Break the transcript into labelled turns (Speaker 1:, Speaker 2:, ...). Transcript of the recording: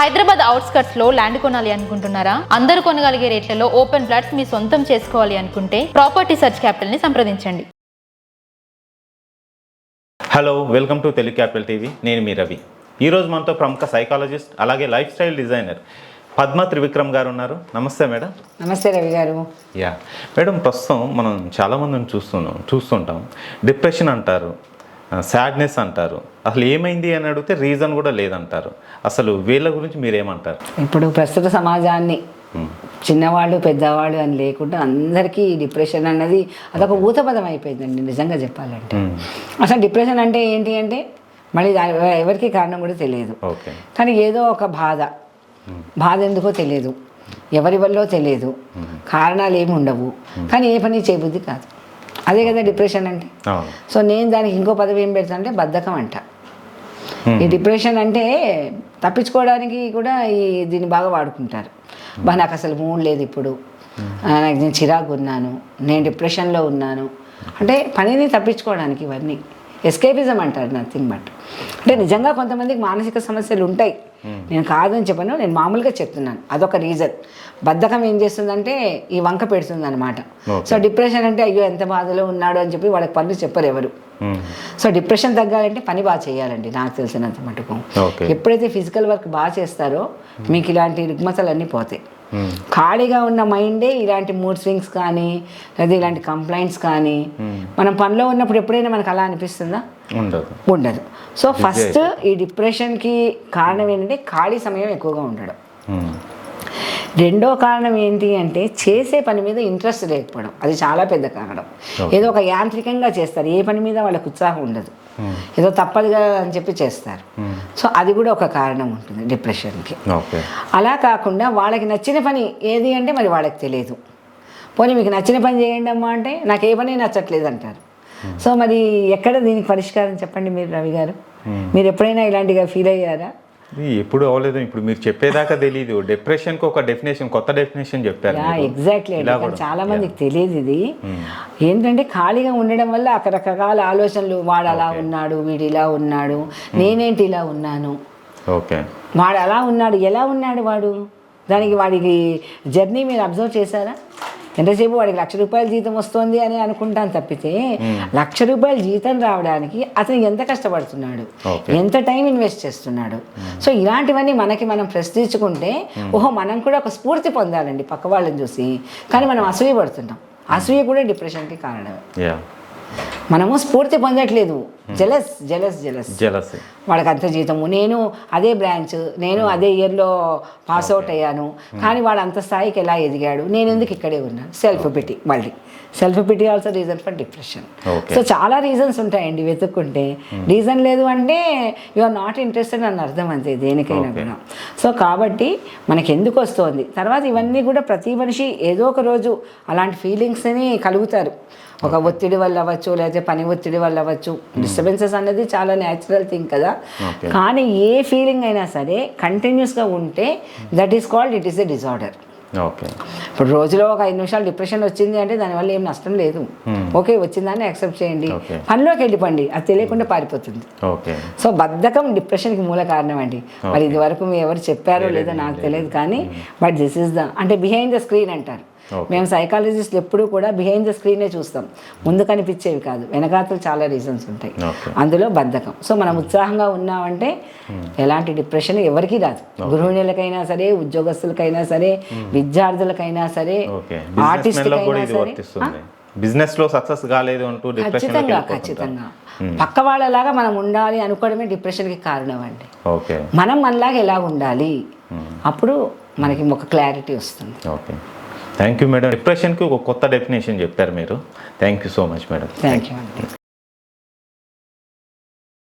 Speaker 1: Hyderabad outskirts లో land కొనాలి అనుకుంటున్నారా? అందరూ కొనగలిగే రేట్లలో ఓపెన్ ఫ్లాట్స్ మీ సొంతం చేసుకోవాలి అనుకుంటే ప్రాపర్టీ సర్చ్ క్యాపిటల్ ని సంప్రదించండి.
Speaker 2: Hello, welcome to Telugu capital TV. నేను మీ రవి. ఈరోజు మనతో ప్రముఖ సైకాలజిస్ట్ అలాగే life style designer Padma Trivikram గారు ఉన్నారు. నమస్తే మేడం.
Speaker 3: నమస్తే రవి గారు.
Speaker 2: యా మేడం, ప్రస్తుతం మనం చాలామందిని చూస్తుంటాం. డిప్రెషన్ అంటారు, సాడ్నెస్ అంటారు. అసలు ఏమైంది అని అడిగితే రీజన్ కూడా లేదంటారు. అసలు వీళ్ళ గురించి మీరేమంటారు?
Speaker 3: ఇప్పుడు ప్రస్తుత సమాజాన్ని చిన్నవాళ్ళు పెద్దవాళ్ళు అని లేకుండా అందరికీ డిప్రెషన్ అన్నది అదొక ఊతపదం అయిపోయిందండి నిజంగా చెప్పాలంటే. అసలు డిప్రెషన్ అంటే ఏంటి అంటే మళ్ళీ ఎవరికి కారణం కూడా తెలియదు. కానీ ఏదో ఒక బాధ ఎందుకో తెలియదు, ఎవరి వల్ల తెలియదు, కారణాలు ఏమి ఉండవు, కానీ ఏ పని చేయబుద్ధి కాదు. అదే కదా డిప్రెషన్ అంటే. సో నేను దానికి ఇంకో పదవి ఏం పెడతాను అంటే బద్ధకం అంట. ఈ డిప్రెషన్ అంటే తప్పించుకోవడానికి కూడా దీన్ని బాగా వాడుకుంటారు. నాకు అసలు మూడ్ లేదు ఇప్పుడు, నేను చిరాకు ఉన్నాను, నేను డిప్రెషన్లో ఉన్నాను అంటే పనిని తప్పించుకోవడానికి ఇవన్నీ ఎస్కేపిజం అంటారు, నథింగ్ బట్. అంటే నిజంగా కొంతమందికి మానసిక సమస్యలు ఉంటాయి, నేను కాదని చెప్పను, నేను మామూలుగా చెప్తున్నాను. అదొక రీజన్. బద్ధకం ఏం చేస్తుందంటే ఈ వంక పెడుతుంది అనమాట. సో డిప్రెషన్ అంటే అయ్యో ఎంత బాధలో ఉన్నాడు అని చెప్పి వాళ్ళకి పనులు చెప్పరు ఎవరు. సో డిప్రెషన్ తగ్గాలంటే పని బాగా చేయాలండి నాకు తెలిసినంత మటుకు. ఎప్పుడైతే ఫిజికల్ వర్క్ బాగా చేస్తారో మీకు ఇలాంటి రుగ్మతలు అన్నీ పోతాయి. ఖాళీగా ఉన్న మైండే ఇలాంటి మూడ్ స్వింగ్స్ కానీ లేదా ఇలాంటి కంప్లైంట్స్ కానీ, మనం పనిలో ఉన్నప్పుడు ఎప్పుడైనా మనకు అలా అనిపిస్తుందా? ఉండదు. సో ఫస్ట్ ఈ డిప్రెషన్కి కారణం ఏంటంటే ఖాళీ సమయం ఎక్కువగా ఉండడం. రెండో కారణం ఏంటి అంటే చేసే పని మీద ఇంట్రెస్ట్ లేకపోవడం. అది చాలా పెద్ద కారణం. ఏదో ఒక యాంత్రికంగా చేస్తారు, ఏ పని మీద వాళ్ళకు ఉత్సాహం ఉండదు, ఏదో తప్పదు కదా అని చెప్పి చేస్తారు. సో అది కూడా ఒక కారణం ఉంటుంది డిప్రెషన్కి. అలా కాకుండా వాళ్ళకి నచ్చిన పని ఏది అంటే మరి వాళ్ళకి తెలియదు. పోనీ మీకు నచ్చిన పని చేయండి అమ్మా అంటే నాకు ఏ పని నచ్చట్లేదు అంటారు. సో మరి ఎక్కడ దీనికి పరిష్కారం చెప్పండి మీరు రవి గారు? మీరు ఎప్పుడైనా ఇలాంటిగా ఫీల్ అయ్యారా?
Speaker 2: ఎప్పుడు అవ్వలేదు. ఇప్పుడు మీరు చెప్పేదాకా తెలియదు. డిప్రెషన్కి ఒక డెఫినేషన్, కొత్త డెఫినేషన్ చెప్పారు.
Speaker 3: ఎగ్జాక్ట్లీ. చాలా మందికి తెలియదు ఇది. ఏంటంటే ఖాళీగా ఉండడం వల్ల రకరకాల ఆలోచనలు, వాడు అలా ఉన్నాడు, వీడు ఇలా ఉన్నాడు, నేనేంటి ఇలా ఉన్నాను, వాడు అలా ఉన్నాడు, ఎలా ఉన్నాడు వాడు, దానికి వాడికి జర్నీ మీరు అబ్జర్వ్ చేశారా? ఎంతసేపు వాడికి ₹1,00,000 జీతం వస్తుంది అని అనుకుంటాను తప్పితే ₹1,00,000 జీతం రావడానికి అతను ఎంత కష్టపడుతున్నాడు, ఎంత టైం ఇన్వెస్ట్ చేస్తున్నాడు. సో ఇలాంటివన్నీ మనం ప్రశ్నించుకుంటే ఓహో మనం కూడా ఒక స్ఫూర్తి పొందాలండి పక్క వాళ్ళని చూసి. కానీ మనం అసూయ పడుతున్నాం. అసూయ కూడా డిప్రెషన్కి కారణమే. మనము స్ఫూర్తి పొందట్లేదు. జెలస్. వాడికి అంత జీతము, నేను అదే బ్రాంచ్, నేను అదే ఇయర్లో పాస్ అవుట్ అయ్యాను, కానీ వాడు అంత స్థాయికి ఎలా ఎదిగాడు, నేను ఎందుకు ఇక్కడే ఉన్నాను. Self pity also reason for depression. So చాలా రీజన్స్ ఉంటాయండి వెతుక్కుంటే. రీజన్ లేదు అంటే యు ఆర్ నాట్ ఇంట్రెస్టెడ్ అని అర్థం, అంతే దేనికైనా కూడా. సో కాబట్టి మనకి ఎందుకు వస్తుంది తర్వాత ఇవన్నీ కూడా ప్రతి మనిషి ఏదో ఒక రోజు అలాంటి ఫీలింగ్స్ని కలుగుతారు. ఒక ఒత్తిడి వల్ల అవ్వచ్చు, లేకపోతే పని ఒత్తిడి వల్ల అవ్వచ్చు. డిస్టర్బెన్సెస్ అనేది చాలా న్యాచురల్ థింగ్ కదా. కానీ ఏ ఫీలింగ్ అయినా సరే కంటిన్యూస్గా ఉంటే ఇట్ ఈస్ ఎ డిజార్డర్. ఇప్పుడు రోజులో ఒక 5 నిమిషాలు డిప్రెషన్ వచ్చింది అంటే దానివల్ల ఏం నష్టం లేదు. ఓకే, వచ్చిందని యాక్సెప్ట్ చేయండి, పనిలోకి వెళ్ళిపోండి, అది తెలియకుండా పారిపోతుంది. సో బద్ధకం డిప్రెషన్కి మూల కారణం అండి. మరి ఇది వరకు మీరు ఎవరు చెప్పారో లేదో నాకు తెలియదు, కానీ బట్ దిస్ ఈస్ అంటే బిహైండ్ ద స్క్రీన్ అంటారు. మేము సైకాలజిస్టులు ఎప్పుడూ కూడా బిహైండ్ ద స్క్రీనే చూస్తాం, ముందు కనిపించేవి కాదు. వెనకాతలు చాలా రీజన్స్ ఉంటాయి, అందులో బద్ధకం. సో మనం ఉత్సాహంగా ఉన్నామంటే ఎలాంటి డిప్రెషన్ ఎవరికీ రాదు. గృహిణులకైనా సరే, ఉద్యోగస్తులకైనా సరే, విద్యార్థులకైనా సరే, ఆర్టిస్టులకైనా సరే.
Speaker 2: బిజినెస్ లో సక్సెస్ కాలేదు అంటూ
Speaker 3: ఖచ్చితంగా పక్క వాళ్ళలాగా మనం ఉండాలి అనుకోవడమే డిప్రెషన్కి కారణం అండి. మనం మనలాగా ఎలా ఉండాలి, అప్పుడు మనకి ఒక క్లారిటీ వస్తుంది.
Speaker 2: Thank you madam. డిప్రెషన్కి ఒక కొత్త డెఫినేషన్ చెప్పారు మీరు. Thank you so much madam.
Speaker 3: Thank you.